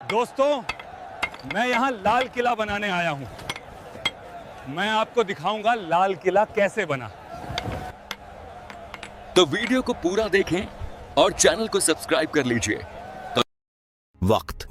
दोस्तों, मैं यहाँ लाल किला बनाने आया हूँ। मैं आपको दिखाऊंगा लाल किला कैसे बना। तो वीडियो को पूरा देखें और चैनल को सब्सक्राइब कर लीजिए।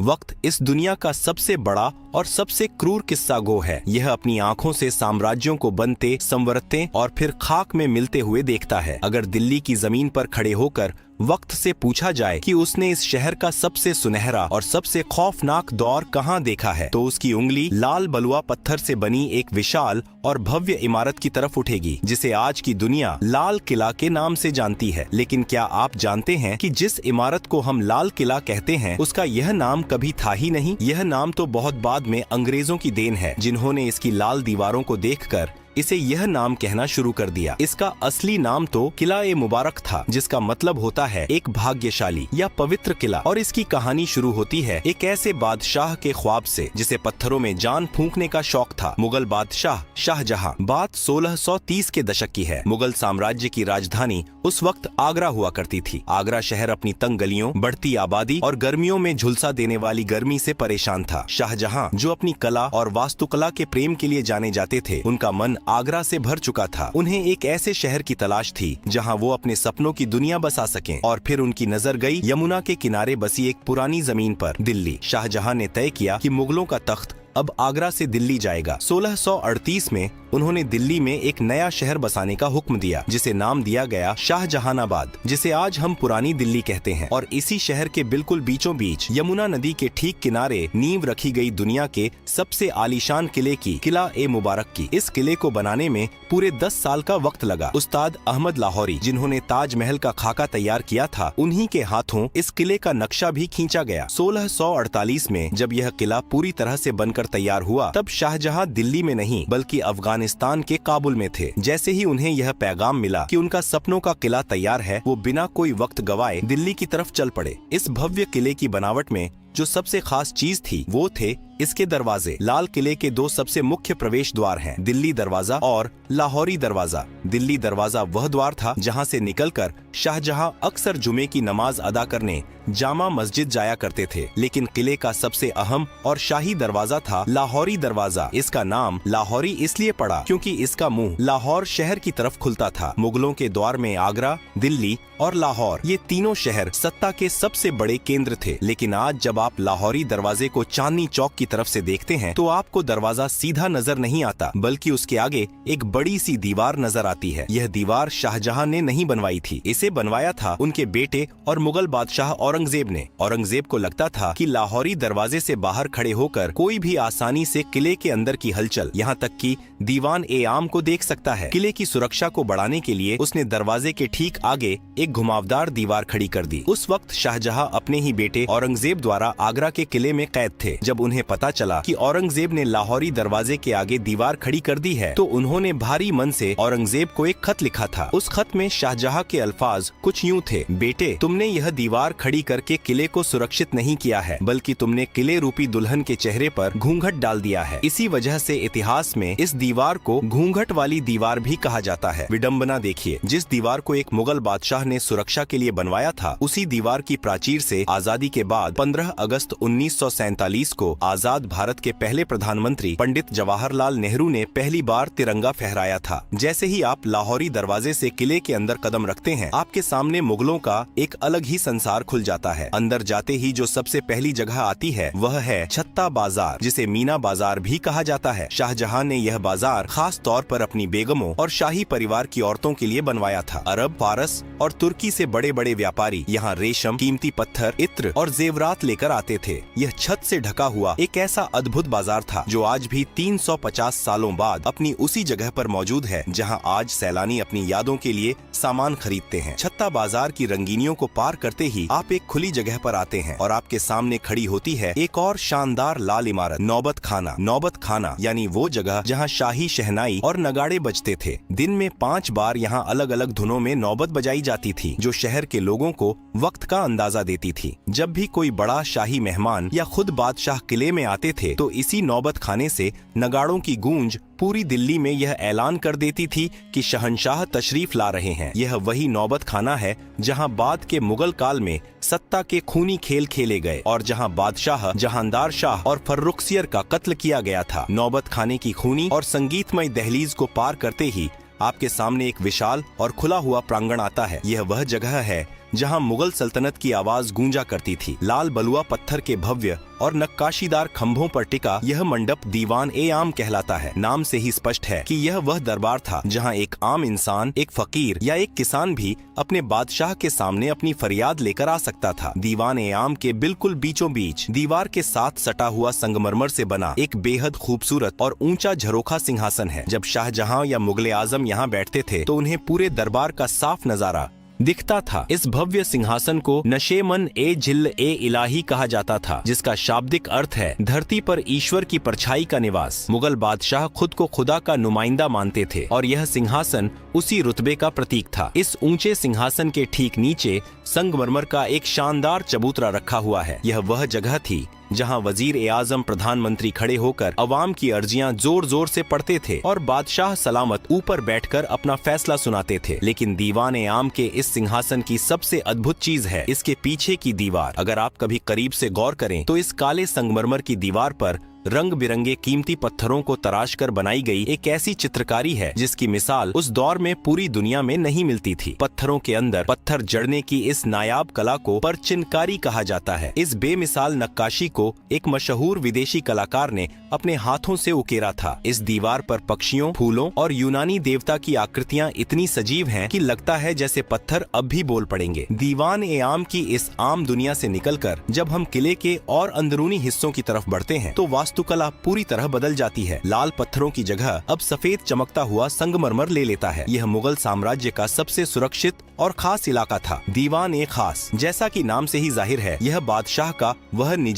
वक्त इस दुनिया का सबसे बड़ा और सबसे क्रूर किस्सा गो है। यह अपनी आंखों से साम्राज्यों को बनते, संवरते और फिर खाक में मिलते हुए देखता है। अगर दिल्ली की जमीन पर खड़े होकर वक्त से पूछा जाए कि उसने इस शहर का सबसे सुनहरा और सबसे खौफनाक दौर कहां देखा है, तो उसकी उंगली लाल बलुआ पत्थर से बनी एक विशाल और भव्य इमारत की तरफ उठेगी, जिसे आज की दुनिया लाल किला के नाम से जानती है। लेकिन क्या आप जानते हैं कि जिस इमारत को हम लाल किला कहते हैं, उसका यह नाम कभी था ही नहीं। यह नाम तो बहुत बाद में अंग्रेजों की देन है, जिन्होंने इसकी लाल दीवारों को देखकर इसे यह नाम कहना शुरू कर दिया। इसका असली नाम तो किला ए मुबारक था, जिसका मतलब होता है एक भाग्यशाली या पवित्र किला। और इसकी कहानी शुरू होती है एक ऐसे बादशाह के ख्वाब से जिसे पत्थरों में जान फूंकने का शौक था। मुगल बादशाह शाहजहां। बात 1630 के दशक की है। मुगल साम्राज्य की राजधानी उस वक्त आगरा हुआ करती थी। आगरा शहर अपनी तंग गलियों, बढ़ती आबादी और गर्मियों में झुलसा देने वाली गर्मी से परेशान था। शाहजहां, जो अपनी कला और वास्तुकला के प्रेम के लिए जाने जाते थे, उनका मन आगरा से भर चुका था। उन्हें एक ऐसे शहर की तलाश थी जहां वो अपने सपनों की दुनिया बसा सकें। और फिर उनकी नजर गई यमुना के किनारे बसी एक पुरानी जमीन पर, दिल्ली। शाहजहां ने तय किया कि मुगलों का तख्त अब आगरा से दिल्ली जाएगा। 1638 में उन्होंने दिल्ली में एक नया शहर बसाने का हुक्म दिया, जिसे नाम दिया गया शाहजहानाबाद, जिसे आज हम पुरानी दिल्ली कहते हैं। और इसी शहर के बिल्कुल बीचों बीच यमुना नदी के ठीक किनारे नींव रखी गई दुनिया के सबसे आलीशान किले की, किला ए मुबारक की। इस किले को बनाने में पूरे 10 साल का वक्त लगा। उस्ताद अहमद लाहौरी, जिन्होंने ताजमहल का खाका तैयार किया था, उन्हीं के हाथों इस किले का नक्शा भी खींचा गया। 1648 में जब यह किला पूरी तरह से बनकर तैयार हुआ, तब शाहजहां दिल्ली में नहीं बल्कि अफगानिस्तान के काबुल में थे। जैसे ही उन्हें यह पैगाम मिला कि उनका सपनों का किला तैयार है, वो बिना कोई वक्त गवाए दिल्ली की तरफ चल पड़े। इस भव्य किले की बनावट में जो सबसे खास चीज थी, वो थे इसके दरवाजे। लाल किले के 2 सबसे मुख्य प्रवेश द्वार हैं, दिल्ली दरवाजा और लाहौरी दरवाजा। दिल्ली दरवाजा वह द्वार था जहां से निकलकर शाहजहां अक्सर जुमे की नमाज अदा करने जामा मस्जिद जाया करते थे। लेकिन किले का सबसे अहम और शाही दरवाजा था लाहौरी दरवाजा। इसका नाम लाहौरी इसलिए पड़ा क्योंकि इसका मुंह लाहौर शहर की तरफ खुलता था। मुगलों के द्वार में आगरा, दिल्ली और लाहौर, ये तीनों शहर सत्ता के सबसे बड़े केंद्र थे। लेकिन आज जब आप लाहौरी दरवाजे को चांदनी चौक की तरफ से देखते हैं, तो आपको दरवाजा सीधा नजर नहीं आता, बल्कि उसके आगे एक बड़ी सी दीवार नजर आती है। यह दीवार शाहजहां ने नहीं बनवाई थी, इसे बनवाया था उनके बेटे और मुगल बादशाह औरंगजेब ने। औरंगजेब को लगता था कि लाहौरी दरवाजे से बाहर खड़े होकर कोई भी आसानी से किले के अंदर की हलचल, यहाँ तक कि दीवान ए आम को देख सकता है। किले की सुरक्षा को बढ़ाने के लिए उसने दरवाजे के ठीक आगे एक घुमावदार दीवार खड़ी कर दी। उस वक्त शाहजहां अपने ही बेटे औरंगजेब द्वारा आगरा के किले में कैद थे। जब उन्हें पता चला कि औरंगजेब ने लाहौरी दरवाजे के आगे दीवार खड़ी कर दी है, तो उन्होंने भारी मन से औरंगजेब को एक खत लिखा था। उस खत में शाहजहां के अल्फाज कुछ यूं थे: बेटे, तुमने यह दीवार खड़ी करके किले को सुरक्षित नहीं किया है, बल्कि तुमने किले रूपी दुल्हन के चेहरे पर घूंघट डाल दिया है। इसी वजह से इतिहास में इस दीवार को घूंघट वाली दीवार भी कहा जाता है। विडंबना देखिए, जिस दीवार को एक मुगल बादशाह ने सुरक्षा के लिए बनवाया था, उसी दीवार की प्राचीर से आजादी के बाद 15 अगस्त 1947 को आजाद भारत के पहले प्रधानमंत्री पंडित जवाहरलाल नेहरू ने पहली बार तिरंगा फहराया था। जैसे ही आप लाहौरी दरवाजे से किले के अंदर कदम रखते हैं, आपके सामने मुगलों का एक अलग ही संसार खुल जाता है। अंदर जाते ही जो सबसे पहली जगह आती है, वह है छत्ता बाजार, जिसे मीना बाजार भी कहा जाता है। शाहजहां ने यह बाजार खास तौर पर अपनी बेगमों और शाही परिवार की औरतों के लिए बनवाया था। अरब, फारस और तुर्की से बड़े बड़े व्यापारी यहाँ रेशम, कीमती पत्थर, इत्र और जेवरात लेकर आते थे। यह छत से ढका हुआ एक ऐसा अद्भुत बाजार था जो आज भी 350 सालों बाद अपनी उसी जगह पर मौजूद है, जहां आज सैलानी अपनी यादों के लिए सामान खरीदते हैं। छत्ता बाजार की रंगीनियों को पार करते ही आप एक खुली जगह पर आते हैं और आपके सामने खड़ी होती है एक और शानदार लाल इमारत, नौबत खाना। नौबत खाना यानी वो जगह जहां शाही शहनाई और नगाड़े बजते थे। दिन में 5 बार यहाँ अलग अलग धुनों में नौबत बजाई जाती थी, जो शहर के लोगों को वक्त का अंदाजा देती थी। जब भी कोई बड़ा शाही मेहमान या खुद बादशाह किले में आते थे तो इसी नौबत खाने से नगाड़ों की गूंज पूरी दिल्ली में यह ऐलान कर देती थी कि शहंशाह तशरीफ ला रहे हैं। यह वही नौबत खाना है जहां बाद के मुगल काल में सत्ता के खूनी खेल खेले गए और जहां बादशाह जहांदार शाह और फर्रुखसियर का कत्ल किया गया था। नौबत खाने की खूनी और संगीतमय दहलीज को पार करते ही आपके सामने एक विशाल और खुला हुआ प्रांगण आता है। यह वह जगह है जहां मुगल सल्तनत की आवाज गूंजा करती थी। लाल बलुआ पत्थर के भव्य और नक्काशीदार खंभों पर टिका यह मंडप दीवान-ए-आम कहलाता है। नाम से ही स्पष्ट है कि यह वह दरबार था जहां एक आम इंसान, एक फकीर या एक किसान भी अपने बादशाह के सामने अपनी फरियाद लेकर आ सकता था। दीवान-ए-आम के बिल्कुल बीचों बीच दीवार के साथ सटा हुआ संगमरमर से बना एक बेहद खूबसूरत और ऊंचा झरोखा सिंहासन है। जब शाहजहां या मुगले आजम यहाँ बैठते थे तो उन्हें पूरे दरबार का साफ नजारा दिखता था। इस भव्य सिंहासन को नशेमन ए जिल ए इलाही कहा जाता था, जिसका शाब्दिक अर्थ है धरती पर ईश्वर की परछाई का निवास। मुगल बादशाह खुद को खुदा का नुमाइंदा मानते थे और यह सिंहासन उसी रुतबे का प्रतीक था। इस ऊंचे सिंहासन के ठीक नीचे संगमरमर का एक शानदार चबूतरा रखा हुआ है। यह वह जगह थी जहां वजीर-ए-आजम प्रधानमंत्री खड़े होकर अवाम की अर्जियां जोर जोर से पढ़ते थे और बादशाह सलामत ऊपर बैठकर अपना फैसला सुनाते थे। लेकिन दीवान-ए-आम के इस सिंहासन की सबसे अद्भुत चीज है इसके पीछे की दीवार। अगर आप कभी करीब से गौर करें तो इस काले संगमरमर की दीवार पर रंग बिरंगे कीमती पत्थरों को तराश कर बनाई गई एक ऐसी चित्रकारी है जिसकी मिसाल उस दौर में पूरी दुनिया में नहीं मिलती थी। पत्थरों के अंदर पत्थर जड़ने की इस नायाब कला को परचिनकारी कहा जाता है। इस बेमिसाल नक्काशी को एक मशहूर विदेशी कलाकार ने अपने हाथों से उकेरा था। इस दीवार पर पक्षियों, फूलों और यूनानी देवता की आकृतियाँ इतनी सजीव हैं कि लगता है जैसे पत्थर अब भी बोल पड़ेंगे। दीवान-ए-आम की इस आम दुनिया से निकलकर जब हम किले के और अंदरूनी हिस्सों की तरफ बढ़ते हैं तो वास्तुकला पूरी तरह बदल जाती है। लाल पत्थरों की जगह अब सफेद चमकता हुआ संगमरमर ले लेता है। यह मुगल साम्राज्य का सबसे सुरक्षित और खास इलाका था। दीवान-ए-खास, जैसा कि नाम से ही जाहिर है, यह बादशाह का वह निजी